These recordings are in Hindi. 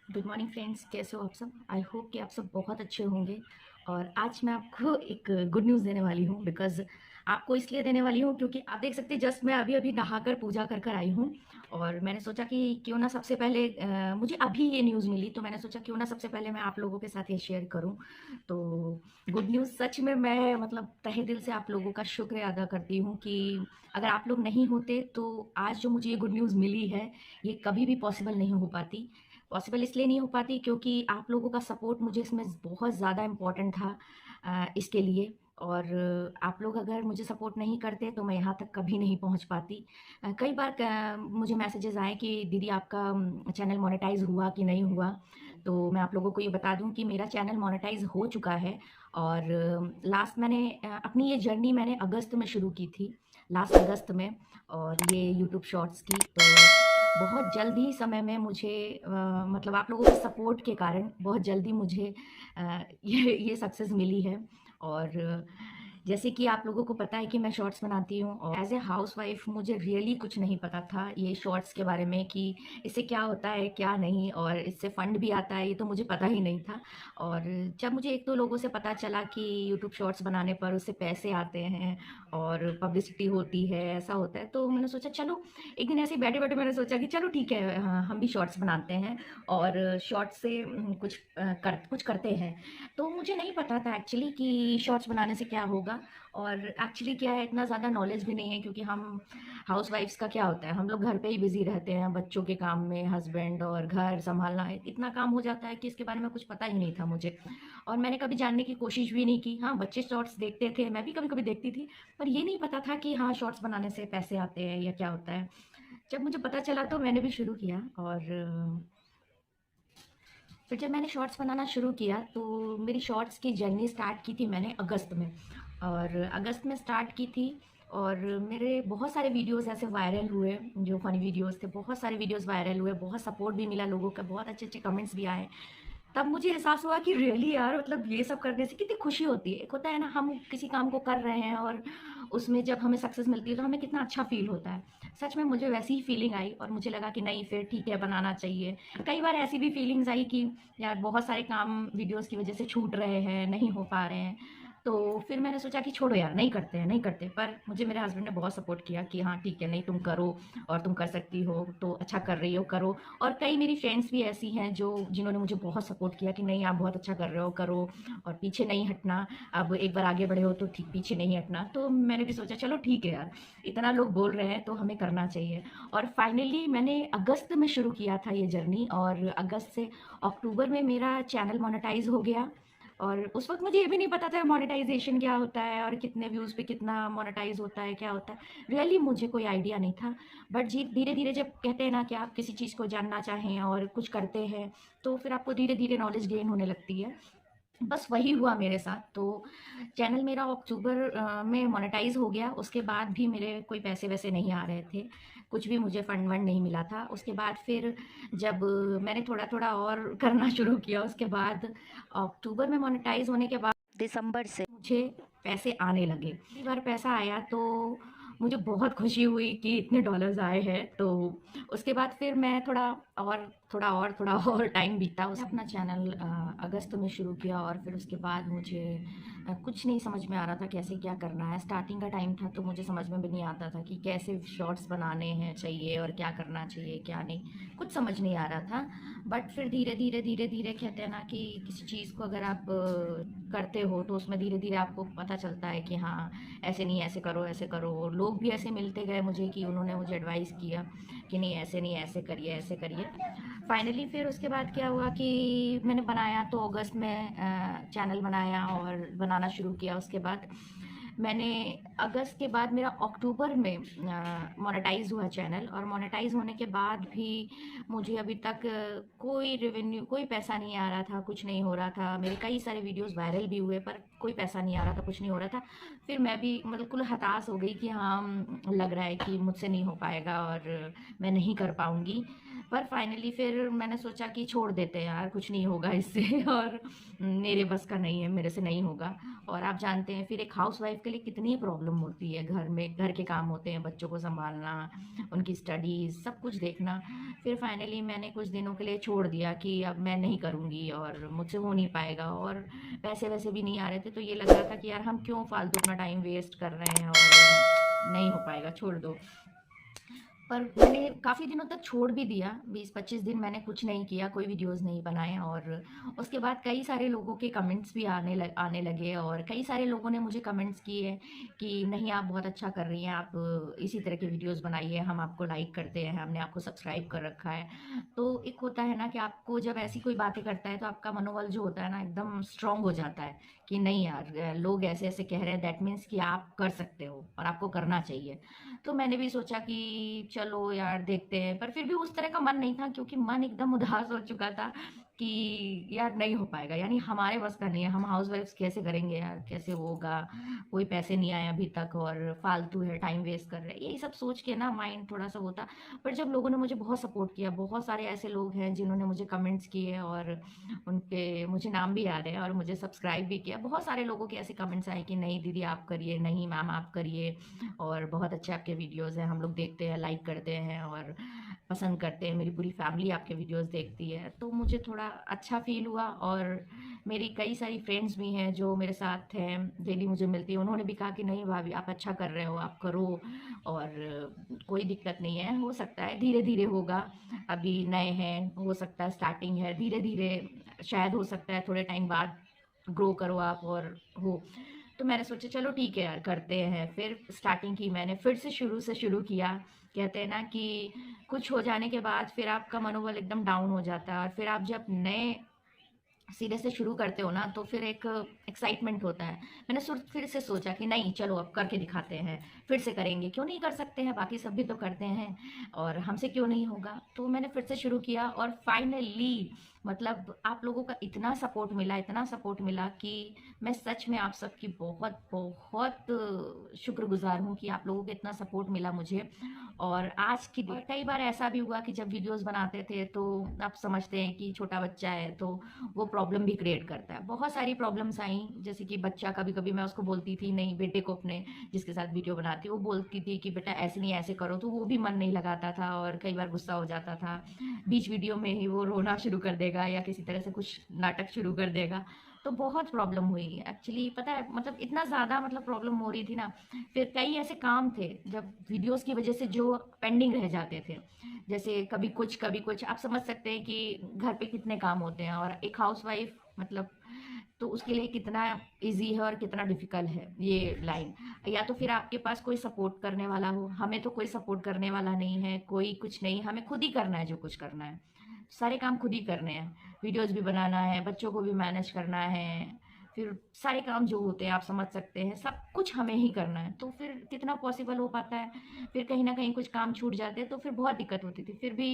गुड मॉर्निंग फ्रेंड्स, कैसे हो आप सब। आई होप कि आप सब बहुत अच्छे होंगे। और आज मैं आपको एक गुड न्यूज़ देने वाली हूँ। बिकॉज़ आपको इसलिए देने वाली हूँ क्योंकि आप देख सकते हैं जस्ट मैं अभी अभी नहाकर पूजा कर कर आई हूँ। और मैंने सोचा कि क्यों ना सबसे पहले मुझे अभी ये न्यूज़ मिली, तो मैंने सोचा क्यों ना सबसे पहले मैं आप लोगों के साथ ये शेयर करूँ। तो गुड न्यूज़ सच में मैं मतलब तहे दिल से आप लोगों का शुक्र अदा करती हूँ कि अगर आप लोग नहीं होते तो आज जो मुझे ये गुड न्यूज़ मिली है ये कभी भी पॉसिबल नहीं हो पाती। पॉसिबल इसलिए नहीं हो पाती क्योंकि आप लोगों का सपोर्ट मुझे इसमें बहुत ज़्यादा इम्पोर्टेंट था इसके लिए। और आप लोग अगर मुझे सपोर्ट नहीं करते तो मैं यहाँ तक कभी नहीं पहुँच पाती। कई बार मुझे मैसेजेस आए कि दीदी आपका चैनल मोनेटाइज हुआ कि नहीं हुआ। तो मैं आप लोगों को ये बता दूं कि मेरा चैनल मोनेटाइज हो चुका है। और लास्ट मैंने अपनी ये जर्नी मैंने अगस्त में शुरू की थी, लास्ट अगस्त में। और ये यूट्यूब शॉर्ट्स की तो बहुत जल्द ही समय में मुझे मतलब आप लोगों के सपोर्ट के कारण बहुत जल्दी मुझे ये सक्सेस मिली है। और जैसे कि आप लोगों को पता है कि मैं शॉर्ट्स बनाती हूँ, और एज ए हाउसवाइफ मुझे रियली कुछ नहीं पता था ये शॉर्ट्स के बारे में कि इससे क्या होता है क्या नहीं, और इससे फंड भी आता है ये तो मुझे पता ही नहीं था। और जब मुझे एक दो लोगों से पता चला कि यूट्यूब शॉर्ट्स बनाने पर उससे पैसे आते हैं और पब्लिसिटी होती है, ऐसा होता है, तो मैंने सोचा चलो एक दिन ऐसे ही बैठे बैठे मैंने सोचा कि चलो ठीक है, हाँ, हम भी शॉर्ट्स बनाते हैं और शॉर्ट्स से कुछ करते हैं। तो मुझे नहीं पता था एक्चुअली कि शॉर्ट्स बनाने से क्या होगा। और एक्चुअली क्या है, इतना ज़्यादा नॉलेज भी नहीं है क्योंकि हम हाउसवाइफ्स का क्या होता है, हम लोग घर पे ही बिजी रहते हैं बच्चों के काम में, हस्बैंड और घर संभालना इतना काम हो जाता है कि इसके बारे में कुछ पता ही नहीं था मुझे। और मैंने कभी जानने की कोशिश भी नहीं की। हाँ, बच्चे शॉर्ट्स देखते थे, मैं भी कभी कभी देखती थी, पर ये नहीं पता था कि हाँ शॉर्ट्स बनाने से पैसे आते हैं या क्या होता है। जब मुझे पता चला तो मैंने भी शुरू किया। और फिर जब मैंने शॉर्ट्स बनाना शुरू किया तो मेरी शॉर्ट्स की जर्नी स्टार्ट की थी मैंने अगस्त में। और अगस्त में स्टार्ट की थी। और मेरे बहुत सारे वीडियोस ऐसे वायरल हुए, जो फनी वीडियोस थे, बहुत सारे वीडियोस वायरल हुए, बहुत सपोर्ट भी मिला लोगों का, बहुत अच्छे अच्छे कमेंट्स भी आए। तब मुझे एहसास हुआ कि रियली यार मतलब ये सब करने से कितनी खुशी होती है। एक होता है ना, हम किसी काम को कर रहे हैं और उसमें जब हमें सक्सेस मिलती है तो हमें कितना अच्छा फील होता है। सच में मुझे वैसी ही फीलिंग आई और मुझे लगा कि नहीं फिर ठीक है, बनाना चाहिए। कई बार ऐसी भी फीलिंग्स आई कि यार बहुत सारे काम वीडियोस की वजह से छूट रहे हैं, नहीं हो पा रहे हैं। तो फिर मैंने सोचा कि छोड़ो यार, नहीं करते हैं, नहीं करते। पर मुझे मेरे हस्बैंड ने बहुत सपोर्ट किया कि हाँ ठीक है, नहीं तुम करो और तुम कर सकती हो, तो अच्छा कर रही हो, करो। और कई मेरी फ्रेंड्स भी ऐसी हैं जो जिन्होंने मुझे बहुत सपोर्ट किया कि नहीं आप बहुत अच्छा कर रहे हो, करो और पीछे नहीं हटना। अब एक बार आगे बढ़े हो तो ठीक पीछे नहीं हटना। तो मैंने भी सोचा चलो ठीक है यार, इतना लोग बोल रहे हैं तो हमें करना चाहिए। और फाइनली मैंने अगस्त में शुरू किया था ये जर्नी, और अगस्त से अक्टूबर में मेरा चैनल मोनेटाइज हो गया। और उस वक्त मुझे ये भी नहीं पता था मोनेटाइजेशन क्या होता है और कितने व्यूज़ पे कितना मोनेटाइज होता है, क्या होता है। रियली मुझे कोई आइडिया नहीं था। बट जी धीरे धीरे जब कहते हैं ना कि आप किसी चीज़ को जानना चाहें और कुछ करते हैं तो फिर आपको धीरे धीरे नॉलेज गेन होने लगती है। बस वही हुआ मेरे साथ। तो चैनल मेरा अक्टूबर में मोनेटाइज हो गया। उसके बाद भी मेरे कोई पैसे वैसे नहीं आ रहे थे, कुछ भी मुझे फंड वंड नहीं मिला था। उसके बाद फिर जब मैंने थोड़ा थोड़ा और करना शुरू किया, उसके बाद अक्टूबर में मोनेटाइज होने के बाद दिसंबर से मुझे पैसे आने लगे। पहली बार पैसा आया तो मुझे बहुत खुशी हुई कि इतने डॉलर्स आए हैं। तो उसके बाद फिर मैं थोड़ा और टाइम बीता। उस अपना चैनल अगस्त में शुरू किया और फिर उसके बाद मुझे कुछ नहीं समझ में आ रहा था कैसे क्या करना है। स्टार्टिंग का टाइम था तो मुझे समझ में भी नहीं आता था कि कैसे शॉर्ट्स बनाने हैं चाहिए और क्या करना चाहिए क्या नहीं, कुछ समझ नहीं आ रहा था। बट फिर धीरे धीरे धीरे धीरे कहते हैं ना कि किसी चीज़ को अगर आप करते हो तो उसमें धीरे धीरे आपको पता चलता है कि हाँ ऐसे नहीं, ऐसे करो ऐसे करो। और लोग भी ऐसे मिलते गए मुझे कि उन्होंने मुझे एडवाइस किया कि नहीं ऐसे नहीं, ऐसे करिए ऐसे करिए। फाइनली फिर उसके बाद क्या हुआ कि मैंने बनाया तो अगस्त में चैनल बनाया और बनाना शुरू किया। उसके बाद मैंने अगस्त के बाद मेरा अक्टूबर में मोनेटाइज हुआ चैनल। और मोनेटाइज होने के बाद भी मुझे अभी तक कोई रेवेन्यू, कोई पैसा नहीं आ रहा था, कुछ नहीं हो रहा था। मेरे कई सारे वीडियोस वायरल भी हुए पर कोई पैसा नहीं आ रहा था, कुछ नहीं हो रहा था। फिर मैं भी बिल्कुल हताश हो गई कि हाँ लग रहा है कि मुझसे नहीं हो पाएगा और मैं नहीं कर पाऊँगी। पर फाइनली फिर मैंने सोचा कि छोड़ देते हैं यार, कुछ नहीं होगा इससे और मेरे बस का नहीं है, मेरे से नहीं होगा। और आप जानते हैं फिर एक हाउसवाइफ के लिए कितनी प्रॉब्लम होती है, घर में घर के काम होते हैं, बच्चों को संभालना, उनकी स्टडीज़ सब कुछ देखना। फिर फाइनली मैंने कुछ दिनों के लिए छोड़ दिया कि अब मैं नहीं करूँगी और मुझसे हो नहीं पाएगा, और पैसे वैसे भी नहीं आ रहे थे, तो ये लग रहा था कि यार हम क्यों फालतू अपना टाइम वेस्ट कर रहे हैं और नहीं हो पाएगा, छोड़ दो। पर मैंने काफ़ी दिनों तक छोड़ भी दिया, 20-25 दिन मैंने कुछ नहीं किया, कोई वीडियोस नहीं बनाए, और उसके बाद कई सारे लोगों के कमेंट्स भी आने लगे, और कई सारे लोगों ने मुझे कमेंट्स किए कि नहीं आप बहुत अच्छा कर रही हैं, आप इसी तरह के वीडियोस बनाइए, हम आपको लाइक करते हैं, हमने आपको सब्सक्राइब कर रखा है। तो एक होता है ना कि आपको जब ऐसी कोई बातें करता है तो आपका मनोबल जो होता है ना एकदम स्ट्रांग हो जाता है कि नहीं यार, लोग ऐसे ऐसे कह रहे हैं, दैट मीन्स कि आप कर सकते हो और आपको करना चाहिए। तो मैंने भी सोचा कि चलो यार देखते हैं, पर फिर भी उस तरह का मन नहीं था, क्योंकि मन एकदम उदास हो चुका था कि यार नहीं हो पाएगा, यानी हमारे बस का नहीं है, हम हाउस वाइफ्स कैसे करेंगे यार, कैसे होगा, कोई पैसे नहीं आए अभी तक और फालतू है, टाइम वेस्ट कर रहे हैं, यही सब सोच के ना माइंड थोड़ा सा होता। पर जब लोगों ने मुझे बहुत सपोर्ट किया, बहुत सारे ऐसे लोग हैं जिन्होंने मुझे कमेंट्स किए, और उनके मुझे नाम भी याद है, और मुझे सब्सक्राइब भी किया। बहुत सारे लोगों के ऐसे कमेंट्स आए कि नहीं दीदी आप करिए, नहीं मैम आप करिए, और बहुत अच्छे आपके वीडियोस हैं, हम लोग देखते हैं, लाइक करते हैं और पसंद करते हैं, मेरी पूरी फैमिली आपके वीडियोस देखती है। तो मुझे थोड़ा अच्छा फील हुआ, और मेरी कई सारी फ्रेंड्स भी हैं जो मेरे साथ हैं, डेली मुझे मिलती है, उन्होंने भी कहा कि नहीं भाभी आप अच्छा कर रहे हो, आप करो, और कोई दिक्कत नहीं है, हो सकता है धीरे धीरे होगा, अभी नए हैं, हो सकता है स्टार्टिंग है, धीरे धीरे शायद हो सकता है थोड़े टाइम बाद ग्रो करो आप और हो। तो मैंने सोचा चलो ठीक है यार करते हैं, फिर स्टार्टिंग की मैंने, फिर से शुरू किया। कहते हैं ना कि कुछ हो जाने के बाद फिर आपका मनोबल एकदम डाउन हो जाता है, और फिर आप जब नए सिरे से शुरू करते हो ना तो फिर एक एक्साइटमेंट होता है। मैंने फिर से सोचा कि नहीं चलो अब करके दिखाते हैं, फिर से करेंगे, क्यों नहीं कर सकते हैं, बाकी सब भी तो करते हैं और हमसे क्यों नहीं होगा। तो मैंने फिर से शुरू किया, और फाइनली मतलब आप लोगों का इतना सपोर्ट मिला, इतना सपोर्ट मिला कि मैं सच में आप सबकी बहुत बहुत शुक्रगुजार हूँ कि आप लोगों को इतना सपोर्ट मिला मुझे। और आज की डेट कई बार ऐसा भी हुआ कि जब वीडियोस बनाते थे तो आप समझते हैं कि छोटा बच्चा है तो वो प्रॉब्लम भी क्रिएट करता है। बहुत सारी प्रॉब्लम्स आई, जैसे कि बच्चा, कभी कभी मैं उसको बोलती थी, नहीं बेटे को अपने जिसके साथ वीडियो बनाती वो बोलती थी कि बेटा ऐसे नहीं ऐसे करो, तो वो भी मन नहीं लगाता था और कई बार गुस्सा हो जाता था, बीच वीडियो में ही वो रोना शुरू कर देगा या किसी तरह से कुछ नाटक शुरू कर देगा। तो बहुत प्रॉब्लम हुई एक्चुअली, पता है मतलब इतना ज़्यादा मतलब प्रॉब्लम हो रही थी ना। फिर कई ऐसे काम थे जब वीडियोस की वजह से जो पेंडिंग रह जाते थे, जैसे कभी कुछ आप समझ सकते हैं कि घर पे कितने काम होते हैं, और एक हाउसवाइफ मतलब तो उसके लिए कितना इजी है और कितना डिफिकल्ट है ये लाइन। या तो फिर आपके पास कोई सपोर्ट करने वाला हो, हमें तो कोई सपोर्ट करने वाला नहीं है, कोई कुछ नहीं, हमें खुद ही करना है, जो कुछ करना है सारे काम खुद ही करने हैं, वीडियोस भी बनाना है, बच्चों को भी मैनेज करना है, फिर सारे काम जो होते हैं आप समझ सकते हैं, सब कुछ हमें ही करना है, तो फिर कितना पॉसिबल हो पाता है। फिर कहीं ना कहीं कुछ काम छूट जाते हैं तो फिर बहुत दिक्कत होती थी। फिर भी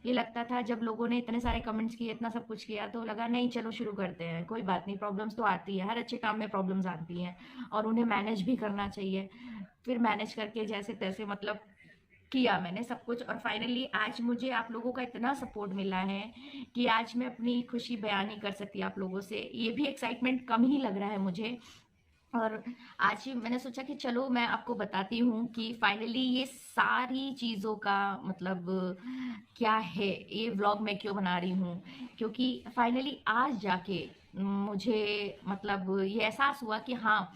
ये लगता था, जब लोगों ने इतने सारे कमेंट्स किए, इतना सब कुछ किया, तो लगा नहीं चलो शुरू करते हैं, कोई बात नहीं, प्रॉब्लम्स तो आती है, हर अच्छे काम में प्रॉब्लम्स आती हैं और उन्हें मैनेज भी करना चाहिए। फिर मैनेज करके जैसे तैसे मतलब किया मैंने सब कुछ, और फाइनली आज मुझे आप लोगों का इतना सपोर्ट मिला है कि आज मैं अपनी खुशी बयान नहीं कर सकती आप लोगों से, ये भी एक्साइटमेंट कम ही लग रहा है मुझे। और आज ही मैंने सोचा कि चलो मैं आपको बताती हूँ कि फाइनली ये सारी चीज़ों का मतलब क्या है, ये व्लॉग मैं क्यों बना रही हूँ, क्योंकि फाइनली आज जाके मुझे मतलब ये एहसास हुआ कि हाँ,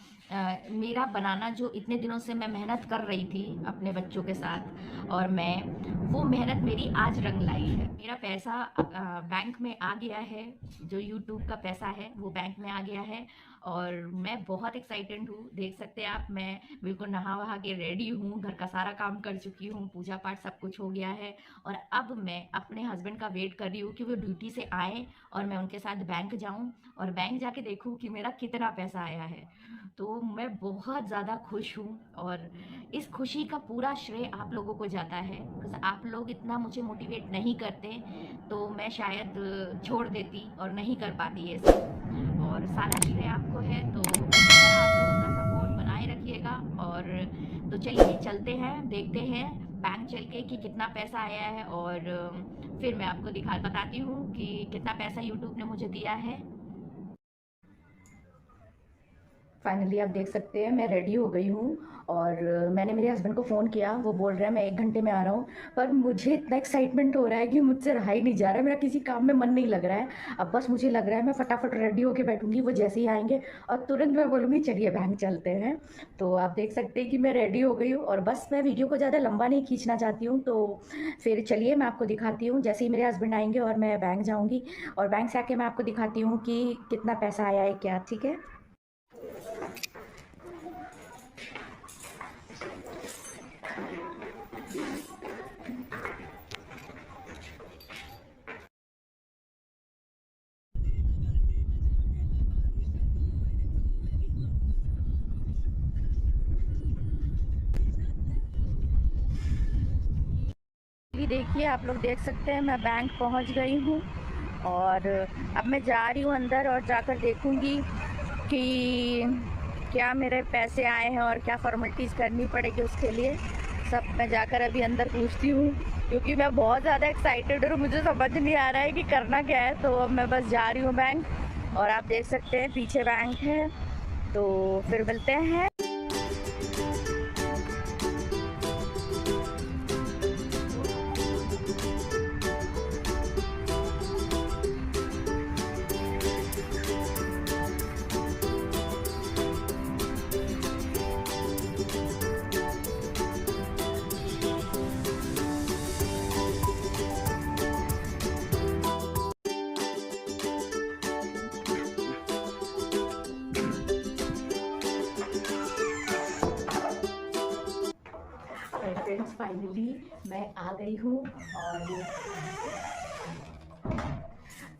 मेरा बनाना जो इतने दिनों से मैं मेहनत कर रही थी अपने बच्चों के साथ, और मैं वो मेहनत मेरी आज रंग लाई है। मेरा पैसा बैंक में आ गया है, जो यूट्यूब का पैसा है वो बैंक में आ गया है, और मैं बहुत एक्साइटेड हूँ। देख सकते हैं आप, मैं बिल्कुल नहा वहा के रेडी हूँ, घर का सारा काम कर चुकी हूँ, पूजा पाठ सब कुछ हो गया है, और अब मैं अपने हस्बैंड का वेट कर रही हूँ कि वो ड्यूटी से आए और मैं उनके साथ बैंक जाऊँ और बैंक जाके देखूँ कि मेरा कितना पैसा आया है। तो मैं बहुत ज़्यादा खुश हूँ, और इस खुशी का पूरा श्रेय आप लोगों को जाता है, बिकॉज आप लोग इतना मुझे मोटिवेट नहीं करते तो मैं शायद छोड़ देती और नहीं कर पाती ये सब। और सारा श्रेय आपको है, तो आप लोग अपना सपोर्ट बनाए रखिएगा। और तो चलिए चलते हैं, देखते हैं बैंक चल के कि कितना पैसा आया है, और फिर मैं आपको बताती हूँ कि कितना पैसा यूट्यूब ने मुझे दिया है। फाइनली आप देख सकते हैं मैं रेडी हो गई हूँ और मैंने मेरे हस्बैंड को फ़ोन किया। वो बोल रहा है मैं 1 घंटे में आ रहा हूँ, पर मुझे इतना एक्साइटमेंट हो रहा है कि मुझसे रहा ही नहीं जा रहा है। मेरा किसी काम में मन नहीं लग रहा है। अब बस मुझे लग रहा है मैं फटाफट रेडी होके बैठूंगी, वो जैसे ही आएंगे और तुरंत मैं बोलूँगी चलिए बैंक चलते हैं। तो आप देख सकते हैं कि मैं रेडी हो गई हूँ और बस मैं वीडियो को ज़्यादा लंबा नहीं खींचना चाहती हूँ। तो फिर चलिए मैं आपको दिखाती हूँ जैसे ही मेरे हस्बैंड आएंगे और मैं बैंक जाऊँगी, और बैंक से आके मैं आपको दिखाती हूँ कि कितना पैसा आया है क्या। ठीक है। ये देखिए आप लोग देख सकते हैं मैं बैंक पहुंच गई हूँ और अब मैं जा रही हूँ अंदर और जाकर देखूंगी कि क्या मेरे पैसे आए हैं और क्या फॉर्मेलिटीज़ करनी पड़ेगी उसके लिए। सब मैं जाकर अभी अंदर पूछती हूँ, क्योंकि मैं बहुत ज़्यादा एक्साइटेड हूँ, मुझे समझ नहीं आ रहा है कि करना क्या है। तो अब मैं बस जा रही हूँ बैंक और आप देख सकते हैं पीछे बैंक है। तो फिर मिलते हैं। फ्रेंड्स फाइनली मैं आ गई हूँ और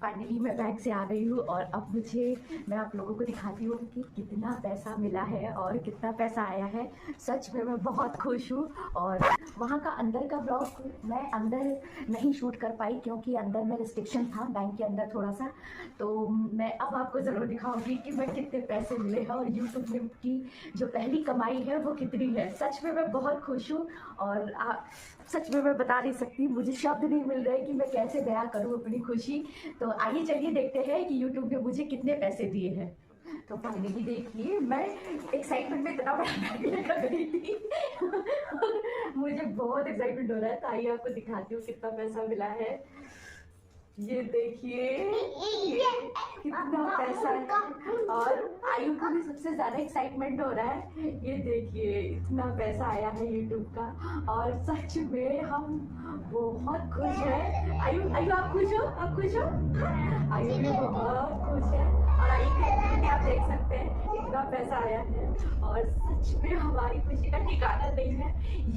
फाइनली मैं बैंक से आ गई हूँ और अब मैं आप लोगों को दिखाती हूँ कि कितना पैसा मिला है और कितना पैसा आया है। सच में मैं बहुत खुश हूँ। और वहाँ का अंदर का ब्लॉग मैं अंदर नहीं शूट कर पाई क्योंकि अंदर में रिस्ट्रिक्शन था बैंक के अंदर थोड़ा सा। तो मैं अब आपको ज़रूर दिखाऊंगी कि मैं कितने पैसे मिले हैं और यूट्यूब में की जो पहली कमाई है वो कितनी है। सच में मैं बहुत खुश हूँ और सच में मैं बता नहीं सकती, मुझे शब्द नहीं मिल रहे कि मैं कैसे बयां करूँ अपनी खुशी। तो आइए चलिए देखते हैं कि यूट्यूब ने मुझे कितने पैसे दिए हैं। तो फाइनली देखिए मैं एक्साइटमेंट में इतना बड़ा बैग लेकर गई थी मुझे बहुत एक्साइटमेंट हो रहा है। तो आइए आपको दिखाती हूँ कितना पैसा मिला है। ये देखिए ये कितना पैसा है और आयु को भी सबसे ज्यादा एक्साइटमेंट हो रहा है। ये देखिए इतना पैसा आया है यूट्यूब का और सच में हम बहुत खुश हैं। आयु आयु आप खुश हो? आप खुश हो? आयु भी बहुत खुश है और आयु के आप देख सकते हैं इतना पैसा आया है और सच में हमारी खुशी का ठिकाना नहीं है।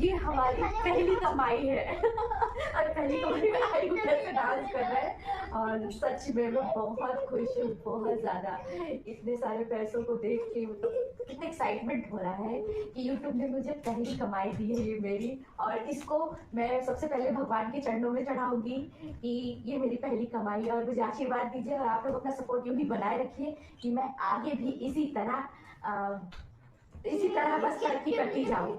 ये हमारी पहली कमाई है और पहली कमाई में आयु कैसे डांस कर रहा है और सच में मैं बहुत खुश हूँ, बहुत ज़्यादा। इतने सारे पैसों को देख के कितना एक्साइटमेंट हो रहा है कि यूट्यूब ने मुझे पहली कमाई दी है ये मेरी, और इसको मैं सबसे पहले भगवान के चरणों में चढ़ाऊंगी कि ये मेरी पहली कमाई है। और मुझे आशीर्वाद दीजिए और आप लोग अपना सपोर्ट यूँ ही बनाए रखिए कि मैं आगे भी इसी तरह बस तरक्की करती जाऊँ।